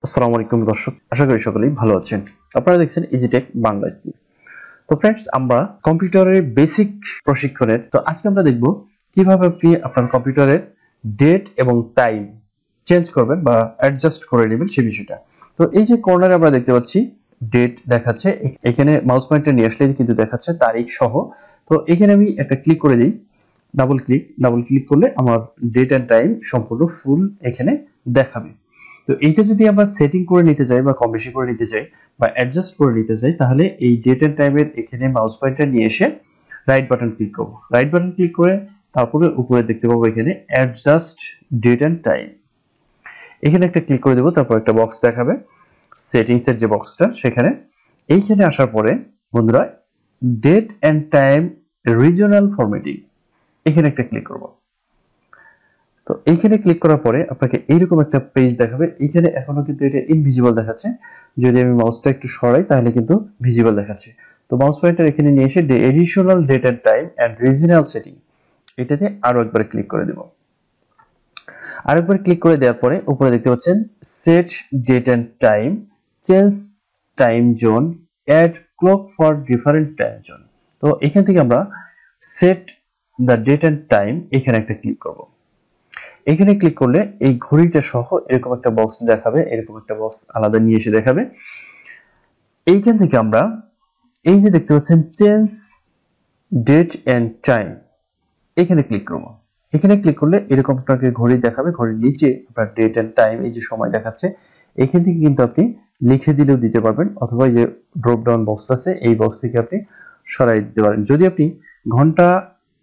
আসসালামু আলাইকুম দর্শক, আশা করি সকলেই ভালো আছেন। আপনারা দেখছেন ইজিটেক বাংলা স্কুল। তো ফ্রেন্ডস, আমরা কম্পিউটারের বেসিক প্রশিক্ষণের তো আজকে আমরা দেখব কিভাবে আপনি আপনার কম্পিউটারের ডেট এবং টাইম চেঞ্জ করবেন বা অ্যাডজাস্ট করে নেবেন সেই বিষয়টা। তো এই যে কর্নারে আমরা দেখতে পাচ্ছি ডেট দেখাচ্ছে, এখানে মাউস পয়েন্টার নিয়ে আসলে কিন্তু দেখাচ্ছে তারিখ সহ। তো এখানে আমি একটা ক্লিক করে দিই, ডাবল ক্লিক করলে আমার ডেট এন্ড টাইম সম্পূর্ণ ফুল এখানে দেখাবে। তো এইটা যদি আমরা সেটিং করে নিতে চাই বা কম বেশি করে নিতে চাই বা অ্যাডজাস্ট করে নিতে চাই, তাহলে এই ডেট এন্ড টাইমের এখানে মাউস পয়েন্টার নিয়ে এসে রাইট বাটন ক্লিক করব। রাইট বাটন ক্লিক করে তারপরে উপরে দেখতে পাবো এখানে অ্যাডজাস্ট ডেট এন্ড টাইম, এখানে একটা ক্লিক করে দেবো। তারপর একটা বক্স দেখাবে, সেটিংস এর যে বক্সটা, সেখানে এইখানে আসার পরে বন্ধুরা date and time regional formatting, এখানে একটা ক্লিক করব। তো এইখানে ক্লিক করার পরে আপনাকে এইরকম একটা পেজ দেখাবে। এইখানে এখনো কিন্তু এটা ইনভিজিবল দেখাচ্ছে, যদি আমি মাউসটা একটু সরাই তাহলে কিন্তু ভিজিবল দেখাচ্ছে। তো মাউস পয়েন্টার এখানে নিয়ে এসে additional date and time and regional setting, এটাতে আরো একবার ক্লিক করে দেব। আরেকবার ক্লিক করে দেওয়ার পরে উপরে দেখতে পাচ্ছেন set date and time, change time zone, add clock for different time zone. তো এখান থেকে আমরা set the date and time, এখানে একটা ক্লিক করব। এখানে ক্লিক করলে এই ঘড়িটা সহ এরকম একটা বক্স দেখাবে, এরকম একটা বক্স আলাদা নিয়ে এসে দেখাবে। এইখান থেকে আমরা এই যে দেখতে পাচ্ছেন চেঞ্জ ডেট এন্ড টাইম, এখানে ক্লিক করব। এখানে ক্লিক করলে এরকম আপনাকে ঘড়ি দেখাবে, ঘড়ির নিচে আপনার ডেট এন্ড টাইম এই যে সময় দেখাচ্ছে, এখান থেকে কিন্তু আপনি লিখে দিলেও দিতে পারবেন, অথবা এই যে ড্রপ ডাউন বক্স আছে এই বক্স থেকে আপনি সরাই দিতে পারেন। যদি আপনি ঘন্টা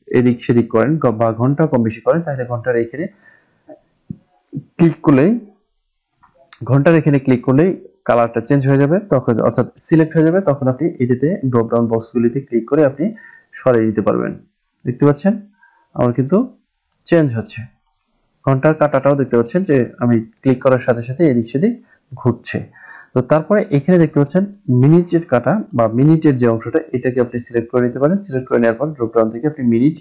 এদিক সেদিক করেন বা ঘন্টা কম বেশি করেন, তাহলে ঘন্টার এখানে ক্লিক করলেই কালারটা চেঞ্জ হয়ে যাবে, তখন অর্থাৎ সিলেক্ট হয়ে যাবে, তখন আপনি এটাতে ড্রপ ডাউন বক্সগুলিতে ক্লিক করে আপনি সরিয়ে দিতে পারবেন। দেখতে পাচ্ছেন আমার কিন্তু চেঞ্জ হচ্ছে, ঘন্টার কাঁটাটাও দেখতে পাচ্ছেন যে আমি ক্লিক করার সাথে সাথে এদিক সেদিক ঘুরছে। তো তারপরে এখানে দেখতে পাচ্ছেন মিনিটের কাঁটা বা মিনিটের যে অংশটা, এটাকে আপনি সিলেক্ট করে নিতে পারেন। সিলেক্ট করে নেওয়ার পর ড্রপ ডাউন থেকে আপনি মিনিট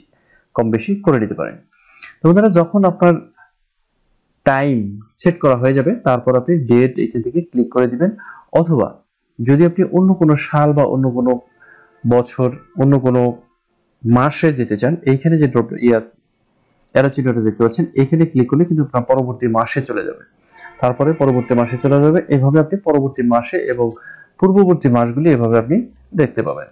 কম বেশি করে নিতে পারেন। তো বন্ধুরা, যখন আপনার টাইম সেট করা হয়ে যাবে, তারপর আপনি ডেট এখান থেকে ক্লিক করে দিবেন। অথবা যদি আপনি অন্য কোনো সাল বা অন্য কোনো বছর, অন্য কোনো মাসে যেতে চান, এইখানে যে ড্রপ অ্যারো চিহ্নটা দেখতে পাচ্ছেন, এখানে ক্লিক করলে কিন্তু আপনার পরবর্তী মাসে চলে যাবে। তারপরে পরবর্তী মাসে চলে যাবে, এভাবে আপনি পরবর্তী মাসে এবং পূর্ববর্তী মাসগুলি এভাবে আপনি দেখতে পাবেন।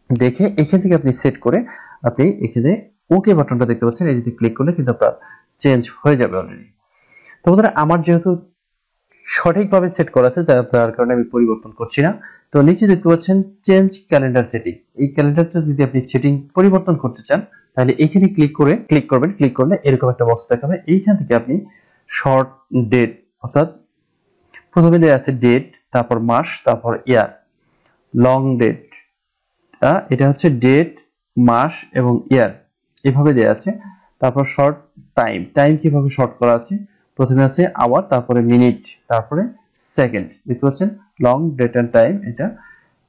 দেখে এখান থেকে আপনি সেট করে আপনি এখানে ওকে বাটনটা দেখতে পাচ্ছেন, এটিতে ক্লিক করলে কিন্তু আপনার চেঞ্জ হয়ে যাবে অলরেডি। তো বন্ধুরা, আমার যেহেতু সঠিকভাবে সেট করা আছে, তার কারণে আমি পরিবর্তন করছি না। তো নিচে দেখতে পাচ্ছেন চেঞ্জ ক্যালেন্ডার সেটিং, এই ক্যালেন্ডারটা যদি আপনি সেটিং পরিবর্তন করতে চান, তাহলে এখানে ক্লিক করবেন। ক্লিক করলে এরকম একটা বক্স দেখাবে। এইখান থেকে আপনি শর্ট ডেট, অর্থাৎ প্রথমে দেওয়া আছে ডেট, তারপর মাস, তারপর ইয়ার। লং ডেট, এটা হচ্ছে ডেট, মাস এবং ইয়ার, এভাবে দেওয়া আছে। তারপর শর্ট টাইম কিভাবে শর্ট করা আছে, প্রথমে আছে আওয়ার, তারপরে মিনিট, তারপরে সেকেন্ড। দেখতে পাচ্ছেন লং ডেট এন্ড টাইম, এটা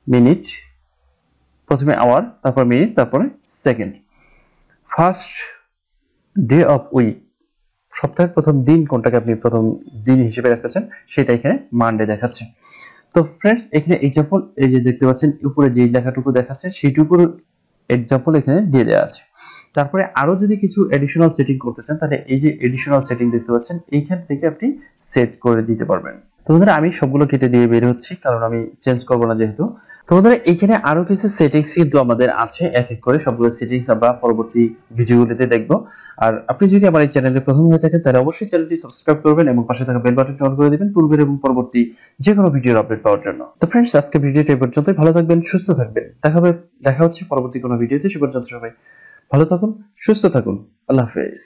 মিনিট, প্রথমে আওয়ার, তারপর মিনিট, তারপরে second. First day of week, সপ্তাহের প্রথম দিন কোনটাকে আপনি প্রথম দিন হিসেবে রাখতে চান, সেটা এখানে মানডে দেখাচ্ছে। তো ফ্রেন্ডস, এখানে এক্সাম্পল এই যে দেখতে পাচ্ছেন উপরে যে লেখাটুকু দেখাচ্ছে সেইটুকুর এক্সাম্পল এখানে দিয়ে দেওয়া আছে। তারপরে আরো যদি কিছু এডিশনাল সেটিং করতে চান, তাহলে এই যে এডিশনাল সেটিং দেখতে পাচ্ছেন, এইখান থেকে আপনি সেট করে দিতে পারবেন। তো বন্ধুরা, আমি সবগুলো কেটে দিয়ে বের হচ্ছি, কারণ আমি চেঞ্জ করবো না যেহেতু। তো বন্ধুরা, এখানে আরো কিছু সেটিংস কিন্তু আমাদের আছে, এক এক করে সবগুলো সেটিংস আমরা পরবর্তী ভিডিওগুলোতে দেখবো। আর আপনি যদি আমার এই চ্যানেলে প্রথম হয়ে থাকেন, তাহলে অবশ্যই চ্যানেলটি সাবস্ক্রাইব করবেন এবং পাশে থাকা বেল বাটনটি অন করে দিবেন পূর্বের এবং পরবর্তী যে কোনো ভিডিওর আপডেট পাওয়ার জন্য। তো ফ্রেন্ডস, আজকে ভিডিওটি এই পর্যন্তই। ভালো থাকবেন, সুস্থ থাকবেন, দেখা হচ্ছে পরবর্তী কোনো ভিডিওতে। সে পর্যন্ত সবাই ভালো থাকুন, সুস্থ থাকুন, আল্লাহ হাফেজ।